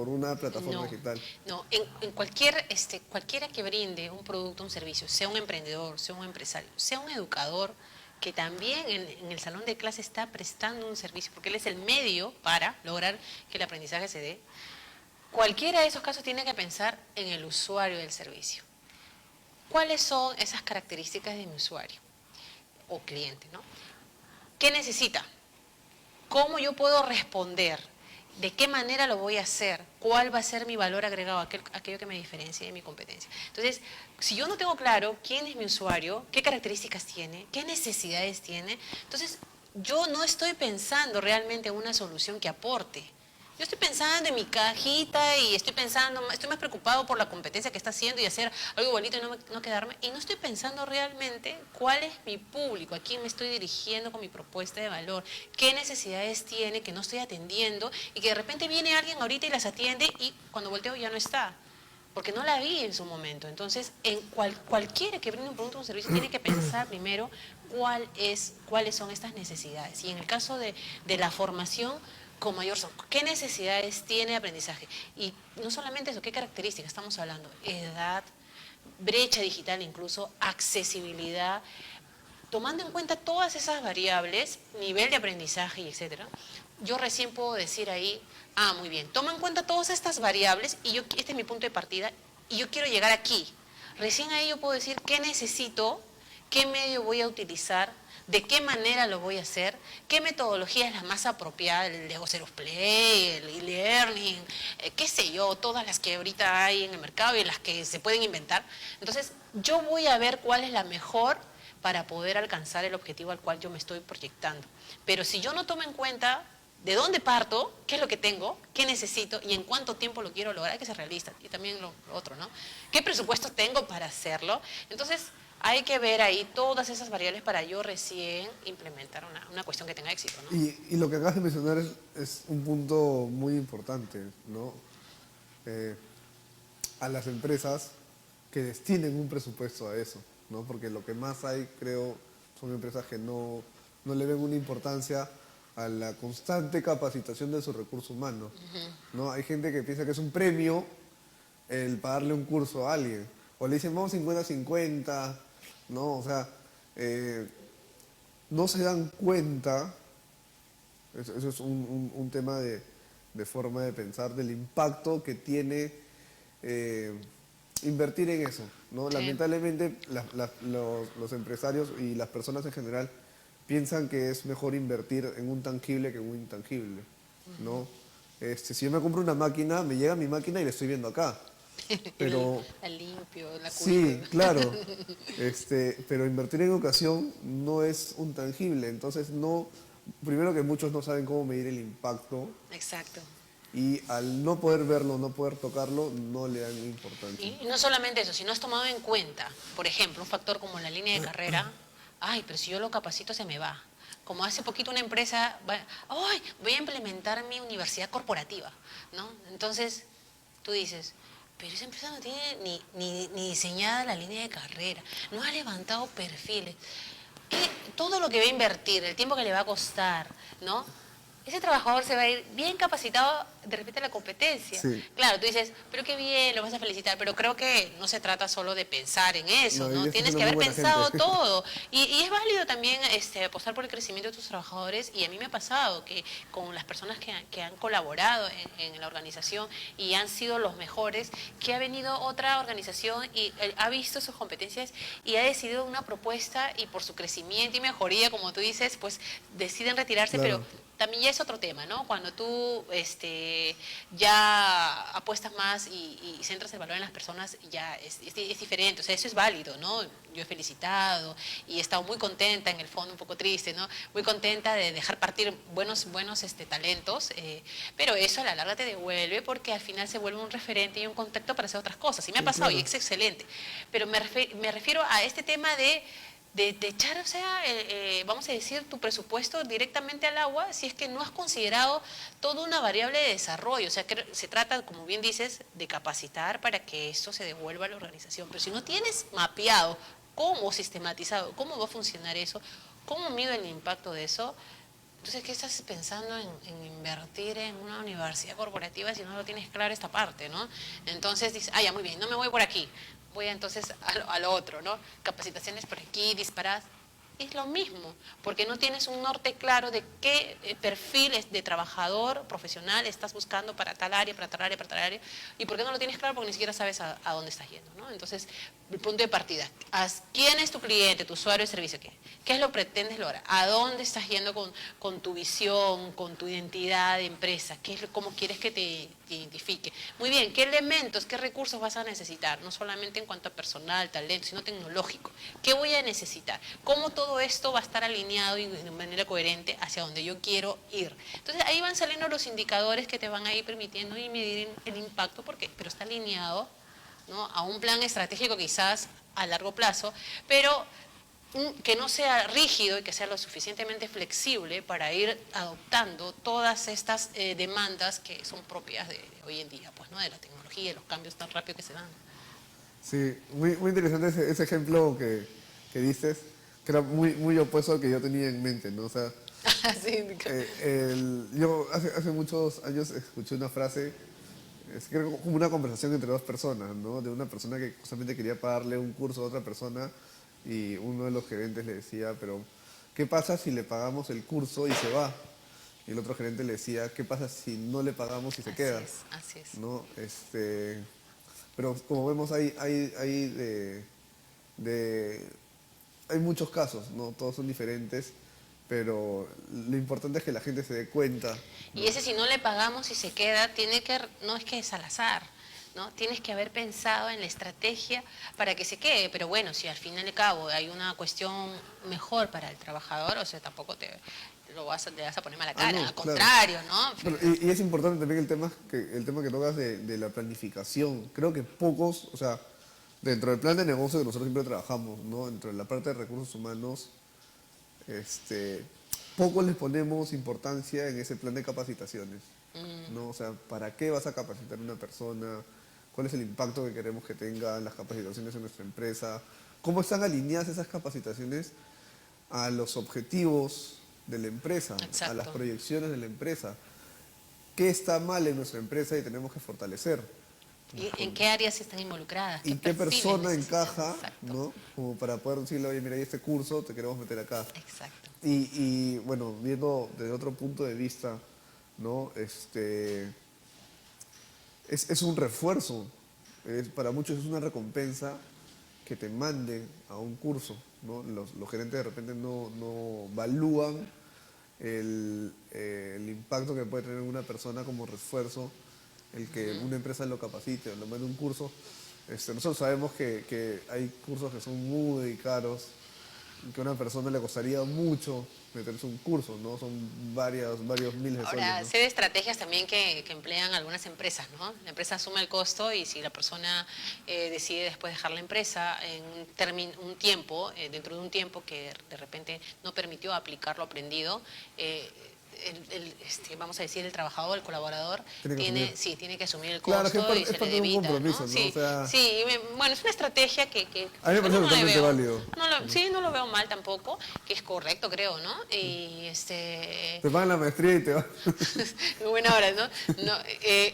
A: una plataforma
B: No,
A: digital.
B: no, en cualquiera que brinde un producto, un servicio, sea un emprendedor, sea un empresario, sea un educador, que también en el salón de clase está prestando un servicio, porque él es el medio para lograr que el aprendizaje se dé. Cualquiera de esos casos tiene que pensar en el usuario del servicio. ¿Cuáles son esas características de mi usuario o cliente, ¿no? ¿Qué necesita? ¿Cómo yo puedo responder? ¿De qué manera lo voy a hacer? ¿Cuál va a ser mi valor agregado? Aquello que me diferencie de mi competencia. Entonces, si yo no tengo claro quién es mi usuario, qué características tiene, qué necesidades tiene, entonces yo no estoy pensando realmente en una solución que aporte. Yo estoy pensando en mi cajita y estoy más preocupado por la competencia que está haciendo y hacer algo igualito y no quedarme. Y no estoy pensando realmente cuál es mi público, a quién me estoy dirigiendo con mi propuesta de valor, qué necesidades tiene que no estoy atendiendo y que de repente viene alguien ahorita y las atiende y cuando volteo ya no está. Porque no la vi en su momento. Entonces, cualquiera que brinde un producto o un servicio tiene que pensar primero cuáles son estas necesidades. Y en el caso de la formación, con mayor son, ¿qué necesidades tiene aprendizaje? Y no solamente eso, ¿qué características estamos hablando? Edad, brecha digital incluso, accesibilidad, tomando en cuenta todas esas variables, nivel de aprendizaje y etcétera, yo recién puedo decir ahí, muy bien, toma en cuenta todas estas variables y este es mi punto de partida y yo quiero llegar aquí. Recién ahí yo puedo decir qué necesito, qué medio voy a utilizar, de qué manera lo voy a hacer, qué metodología es la más apropiada, el Lego Zero Play, el e-learning, qué sé yo, todas las que ahorita hay en el mercado y las que se pueden inventar. Entonces, yo voy a ver cuál es la mejor para poder alcanzar el objetivo al cual yo me estoy proyectando. Pero si yo no tomo en cuenta de dónde parto, qué es lo que tengo, qué necesito y en cuánto tiempo lo quiero lograr, hay que ser realista. Y también lo otro, ¿no? ¿Qué presupuesto tengo para hacerlo? Entonces, hay que ver ahí todas esas variables para yo recién implementar una cuestión que tenga éxito, ¿no?
A: Y lo que acabas de mencionar es un punto muy importante, ¿no? Eh, a las empresas que destinen un presupuesto a eso, ¿no? Porque lo que más hay, creo, son empresas que no le ven una importancia a la constante capacitación de su recurso humano, ¿no? Hay gente que piensa que es un premio el pagarle un curso a alguien, o le dicen vamos 50-50, ¿no? O sea, no se dan cuenta, eso es un tema de forma de pensar, del impacto que tiene invertir en eso, ¿no?
B: Sí.
A: Lamentablemente los empresarios y las personas en general piensan que es mejor invertir en un tangible que en un intangible, ¿no? Si yo me compro una máquina, me llega mi máquina y la estoy viendo acá. Pero
B: La limpio, la cuido.
A: sí, claro. Pero invertir en educación no es un tangible. Entonces no, primero que muchos no saben cómo medir el impacto
B: Exacto.
A: y al no poder verlo, no poder tocarlo, no le dan importancia.
B: Y no solamente eso, si no has tomado en cuenta, por ejemplo, un factor como la línea de carrera, pero si yo lo capacito se me va. Como hace poquito una empresa, voy a implementar mi universidad corporativa, ¿no? Entonces, tú dices, pero esa empresa no tiene ni diseñada la línea de carrera, no ha levantado perfiles. Todo lo que va a invertir, el tiempo que le va a costar, ¿no? Ese trabajador se va a ir bien capacitado de repente a la competencia.
A: Sí.
B: Claro, tú dices, pero qué bien, lo vas a felicitar, pero creo que no se trata solo de pensar en eso,
A: No,
B: ¿no?
A: ellos
B: Tienes
A: son
B: que
A: muy
B: haber
A: buena
B: pensado
A: gente.
B: todo. Y es válido también apostar por el crecimiento de tus trabajadores. Y a mí me ha pasado que con las personas que han colaborado en la organización y han sido los mejores, que ha venido otra organización y ha visto sus competencias y ha decidido una propuesta y por su crecimiento y mejoría, como tú dices, pues deciden retirarse, pero
A: Claro.
B: también ya es otro tema, ¿no? Cuando tú ya apuestas más y centras el valor en las personas, ya es diferente, o sea, eso es válido, ¿no? Yo he felicitado y he estado muy contenta, en el fondo un poco triste, ¿no? Muy contenta de dejar partir buenos talentos, pero eso a la larga te devuelve porque al final se vuelve un referente y un contacto para hacer otras cosas. Y me ha
A: Sí,
B: pasado y
A: claro.
B: es excelente, pero me refiero a este tema de echar, o sea, vamos a decir, tu presupuesto directamente al agua si es que no has considerado toda una variable de desarrollo. O sea, que se trata, como bien dices, de capacitar para que esto se devuelva a la organización. Pero si no tienes mapeado cómo sistematizado, cómo va a funcionar eso, cómo mido el impacto de eso, entonces, ¿qué estás pensando en invertir en una universidad corporativa si no lo tienes claro esta parte, ¿no? Entonces dices, ya muy bien, no me voy por aquí, voy entonces a lo otro, ¿no? Capacitaciones por aquí, disparadas. Es lo mismo, porque no tienes un norte claro de qué perfil de trabajador profesional estás buscando para tal área, para tal área, para tal área. ¿Y por qué no lo tienes claro? Porque ni siquiera sabes a dónde estás yendo, ¿no? Entonces, el punto de partida, ¿quién es tu cliente, tu usuario de servicio? ¿Qué es lo que pretendes lograr? ¿A dónde estás yendo con tu visión, con tu identidad de empresa? ¿Cómo quieres que te identifique? Muy bien, ¿qué elementos, qué recursos vas a necesitar? No solamente en cuanto a personal, talento, sino tecnológico. ¿Qué voy a necesitar? ¿Cómo todo esto va a estar alineado y de manera coherente hacia donde yo quiero ir? Entonces ahí van saliendo los indicadores que te van a ir permitiendo y medir el impacto, pero está alineado, ¿no?, a un plan estratégico quizás a largo plazo, pero que no sea rígido y que sea lo suficientemente flexible para ir adoptando todas estas demandas que son propias de hoy en día, pues, ¿no?, de la tecnología, de los cambios tan rápidos que se dan.
A: Sí, muy interesante ese ejemplo que dices, que era muy opuesto al que yo tenía en mente, ¿no? O sea,
B: Sí,
A: yo hace muchos años escuché una frase, es que era como una conversación entre dos personas, ¿no? De una persona que justamente quería pagarle un curso a otra persona y uno de los gerentes le decía, pero ¿qué pasa si le pagamos el curso y se va? Y el otro gerente le decía, ¿qué pasa si no le pagamos y se queda?
B: así es.
A: ¿No? Pero como vemos, de- hay muchos casos, ¿no? Todos son diferentes, pero lo importante es que la gente se dé cuenta, ¿no?
B: Y ese, si no le pagamos y se queda, no es que es al azar, ¿no? Tienes que haber pensado en la estrategia para que se quede, pero bueno, si al fin y al cabo hay una cuestión mejor para el trabajador, o sea, tampoco le vas a poner mala cara,
A: No,
B: al
A: claro.
B: contrario, ¿no?
A: Pero, y es importante también el tema que tocas de la planificación. Creo que pocos, o sea, dentro del plan de negocio que nosotros siempre trabajamos, ¿no? Dentro de la parte de recursos humanos, pocos les ponemos importancia en ese plan de capacitaciones, ¿no? O sea, ¿para qué vas a capacitar a una persona? ¿Cuál es el impacto que queremos que tengan las capacitaciones en nuestra empresa? ¿Cómo están alineadas esas capacitaciones a los objetivos de la empresa, a las
B: Exacto.
A: proyecciones de la empresa? ¿Qué está mal en nuestra empresa y tenemos que fortalecer?
B: ¿Y en qué áreas están involucradas? ¿Qué
A: ¿Y qué
B: perfiles
A: persona
B: necesitan?
A: encaja,
B: Exacto,
A: ¿no? Como para poder decirle, oye, mira, hay este curso, te queremos meter acá.
B: exacto.
A: Bueno, viendo desde otro punto de vista, ¿no? Es un refuerzo, para muchos es una recompensa que te manden a un curso, ¿no? Los gerentes de repente no evalúan el impacto que puede tener una persona como refuerzo, el que una empresa lo capacite o lo mande a un curso. Nosotros sabemos que hay cursos que son muy caros, que a una persona le costaría mucho meterse un curso, ¿no? Son varios miles de soles,
B: Ahora,
A: ¿no?
B: sé de estrategias también que emplean algunas empresas, ¿no? La empresa asume el costo y si la persona decide después dejar la empresa en un tiempo, dentro de un tiempo que de repente no permitió aplicar lo aprendido, vamos a decir, el trabajador, el colaborador,
A: Tiene que asumir.
B: tiene que asumir el
A: Claro,
B: costo y
A: es
B: se le
A: parte de un
B: debita, ¿no?
A: compromiso, ¿no? O
B: Sí,
A: sea,
B: sí, bueno, es una estrategia que
A: a mí me parece
B: no le
A: totalmente
B: veo,
A: válido.
B: sí, no lo veo mal tampoco, que es correcto, creo, ¿no? Y
A: Te pagan la maestría y te vas.
B: muy buena hora, ¿no?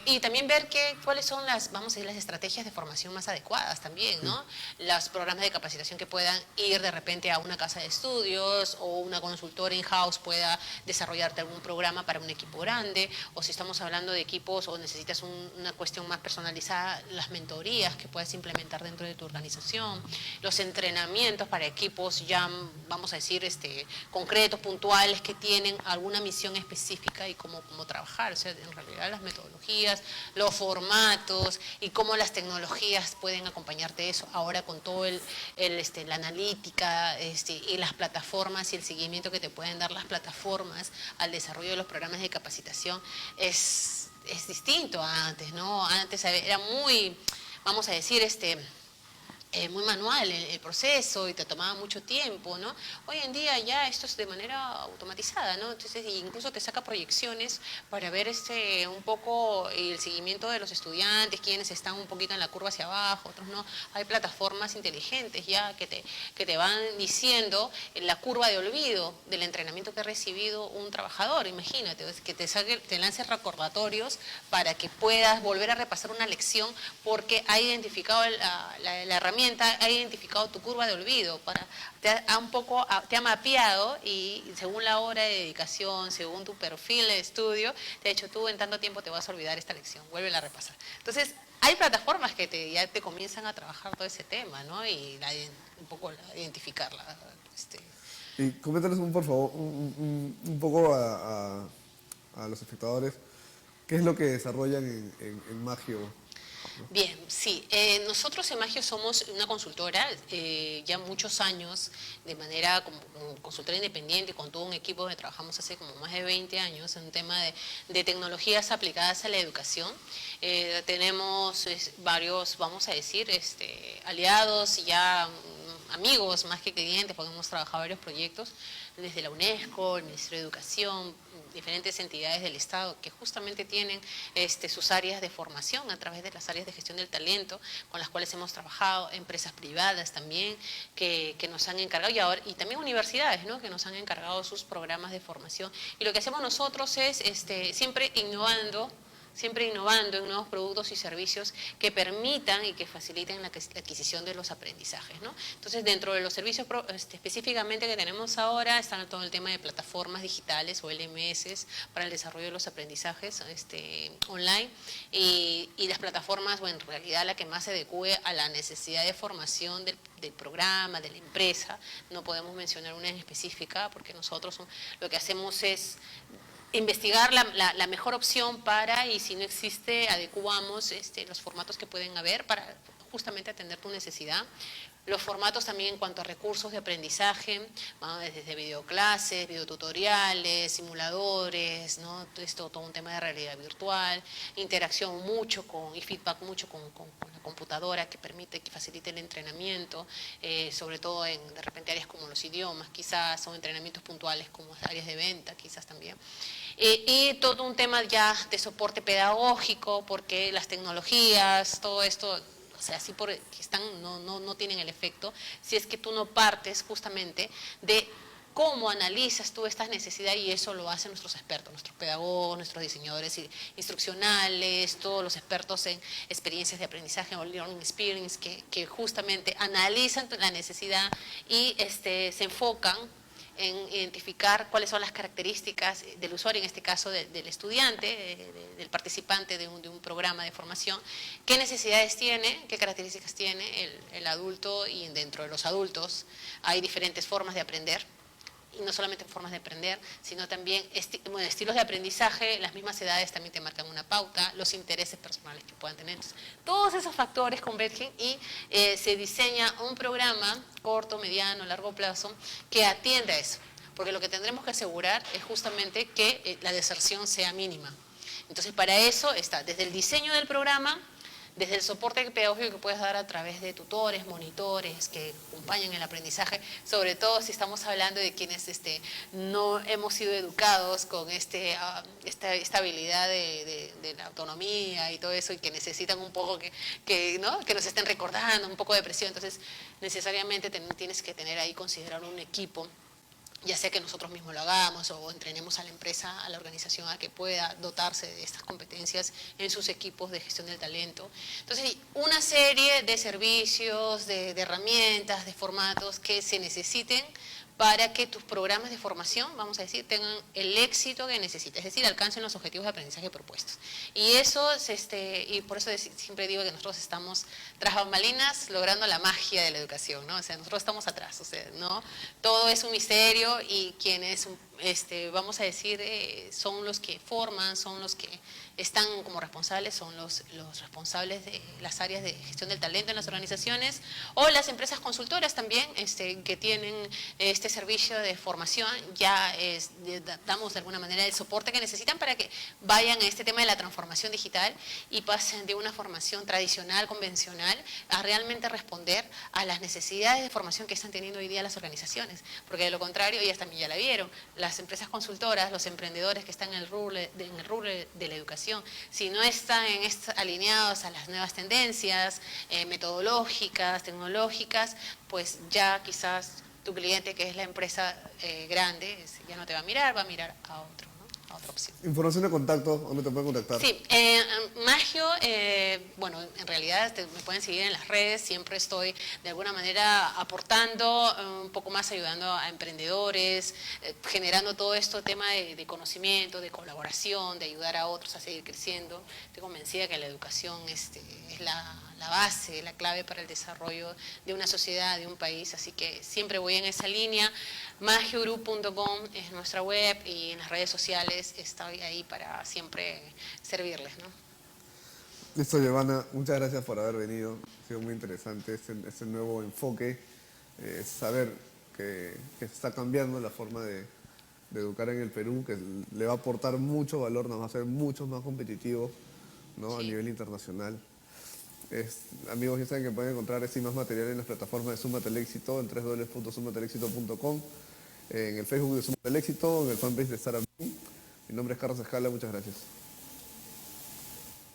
B: Y también ver cuáles son vamos a decir, las estrategias de formación más adecuadas también, ¿no? Los programas de capacitación que puedan ir de repente a una casa de estudios o una consultora in-house pueda desarrollarte algún un programa para un equipo grande, o si estamos hablando de equipos o necesitas una cuestión más personalizada, las mentorías que puedes implementar dentro de tu organización, los entrenamientos para equipos ya, vamos a decir, concretos, puntuales, que tienen alguna misión específica y cómo trabajar. O sea, en realidad las metodologías, los formatos y cómo las tecnologías pueden acompañarte eso. Ahora con todo la analítica y las plataformas y el seguimiento que te pueden dar las plataformas al desarrollo de los programas de capacitación es distinto a antes, ¿no? Antes era muy, vamos a decir, muy manual el proceso y te tomaba mucho tiempo, ¿no? Hoy en día ya esto es de manera automatizada, ¿no? Entonces incluso te saca proyecciones para ver un poco el seguimiento de los estudiantes, quienes están un poquito en la curva hacia abajo, otros no. Hay plataformas inteligentes ya que te van diciendo la curva de olvido del entrenamiento que ha recibido un trabajador, imagínate, que te lance recordatorios para que puedas volver a repasar una lección porque ha identificado la herramienta, ha identificado tu curva de olvido, te ha mapeado y según la hora de dedicación, según tu perfil de estudio, te ha dicho tú en tanto tiempo te vas a olvidar esta lección, vuélvela a repasar. Entonces, hay plataformas que ya te comienzan a trabajar todo ese tema, ¿no? Y un poco identificarla.
A: Y coméntanos, por favor, un poco a los espectadores, ¿qué es lo que desarrollan en Magio?
B: Bien, sí. Nosotros en Magio somos una consultora, ya muchos años, de manera como consultora independiente, con todo un equipo donde trabajamos hace como más de 20 años en un tema de tecnologías aplicadas a la educación. Tenemos varios, vamos a decir, aliados y ya amigos más que clientes, porque hemos trabajado varios proyectos desde la UNESCO, el Ministerio de Educación, diferentes entidades del Estado que justamente tienen sus áreas de formación a través de las áreas de gestión del talento con las cuales hemos trabajado, empresas privadas también que nos han encargado y también universidades, ¿no? Que nos han encargado sus programas de formación. Y lo que hacemos nosotros es siempre innovando en nuevos productos y servicios que permitan y que faciliten la adquisición de los aprendizajes, ¿no? Entonces, dentro de los servicios específicamente que tenemos ahora, están todo el tema de plataformas digitales o LMS para el desarrollo de los aprendizajes online y las plataformas, bueno, en realidad la que más se adecue a la necesidad de formación del programa, de la empresa. No podemos mencionar una en específica porque nosotros lo que hacemos es investigar la mejor opción y si no existe, adecuamos los formatos que pueden haber para justamente atender tu necesidad. Los formatos también en cuanto a recursos de aprendizaje, desde videoclases, videotutoriales, simuladores, ¿no? Todo un tema de realidad virtual, interacción y feedback mucho con la computadora que permite, que facilite el entrenamiento, sobre todo en de repente áreas como los idiomas, quizás son entrenamientos puntuales como áreas de venta, quizás también. Y todo un tema ya de soporte pedagógico, porque las tecnologías, todo esto, o sea, así que no tienen el efecto, si es que tú no partes justamente de cómo analizas tú estas necesidades, y eso lo hacen nuestros expertos, nuestros pedagogos, nuestros diseñadores instruccionales, todos los expertos en experiencias de aprendizaje o learning experience, que justamente analizan la necesidad y se enfocan en identificar cuáles son las características del usuario, en este caso del estudiante, del participante de un programa de formación, qué necesidades tiene, qué características tiene el adulto, y dentro de los adultos hay diferentes formas de aprender. Y no solamente formas de aprender, sino también estilos de aprendizaje. Las mismas edades también te marcan una pauta, los intereses personales que puedan tener. Entonces, todos esos factores convergen y se diseña un programa corto, mediano, largo plazo que atienda a eso. Porque lo que tendremos que asegurar es justamente que la deserción sea mínima. Entonces, para eso está desde el diseño del programa, desde el soporte pedagógico que puedes dar a través de tutores, monitores que acompañan el aprendizaje, sobre todo si estamos hablando de quienes no hemos sido educados con esta habilidad de la autonomía y todo eso, y que necesitan un poco que nos estén recordando, un poco de presión. Entonces, necesariamente tienes que tener ahí, considerar un equipo, ya sea que nosotros mismos lo hagamos o entrenemos a la empresa, a la organización, a que pueda dotarse de estas competencias en sus equipos de gestión del talento. Entonces, una serie de servicios, de herramientas, de formatos que se necesiten para que tus programas de formación, vamos a decir, tengan el éxito que necesites, es decir, alcancen los objetivos de aprendizaje propuestos. Y eso, y por eso siempre digo que nosotros estamos tras bambalinas logrando la magia de la educación, ¿no? O sea, nosotros estamos atrás, o sea, ¿no? Todo es un misterio y quienes, vamos a decir, son los que forman, son los que están como responsables, son los responsables de las áreas de gestión del talento en las organizaciones, o las empresas consultoras también, que tienen este servicio de formación. Ya damos de alguna manera el soporte que necesitan para que vayan a este tema de la transformación digital y pasen de una formación tradicional, convencional, a realmente responder a las necesidades de formación que están teniendo hoy día las organizaciones, porque de lo contrario, ellas también ya la vieron, las empresas consultoras, los emprendedores que están en el rubro de la educación, si no están alineados a las nuevas tendencias metodológicas, tecnológicas, pues ya quizás tu cliente, que es la empresa grande, ya no te va a mirar a otro, ¿no? A otra opción.
A: Información de contacto, ¿dónde te pueden contactar?
B: Sí, Magio, bueno, en realidad me pueden seguir en las redes, siempre estoy de alguna manera aportando, un poco más ayudando a emprendedores, generando todo esto tema de conocimiento, de colaboración, de ayudar a otros a seguir creciendo. Estoy convencida que la educación es la base, la clave para el desarrollo de una sociedad, de un país, así que siempre voy en esa línea. Magiogroup.com es nuestra web y en las redes sociales estoy ahí para siempre servirles, ¿no?
A: Listo, Giovanna, muchas gracias por haber venido. Ha sido muy interesante este nuevo enfoque, saber que se está cambiando la forma de educar en el Perú, que le va a aportar mucho valor, nos va a hacer mucho más competitivos, ¿no?
B: Sí.
A: A nivel internacional. Amigos, ya saben que pueden encontrar este y más material en las plataformas de Súmate al Éxito, en www.sumateléxito.com, en el Facebook de Súmate al Éxito, en el fanpage de Sara. Mi nombre es Carlos Escala, muchas gracias.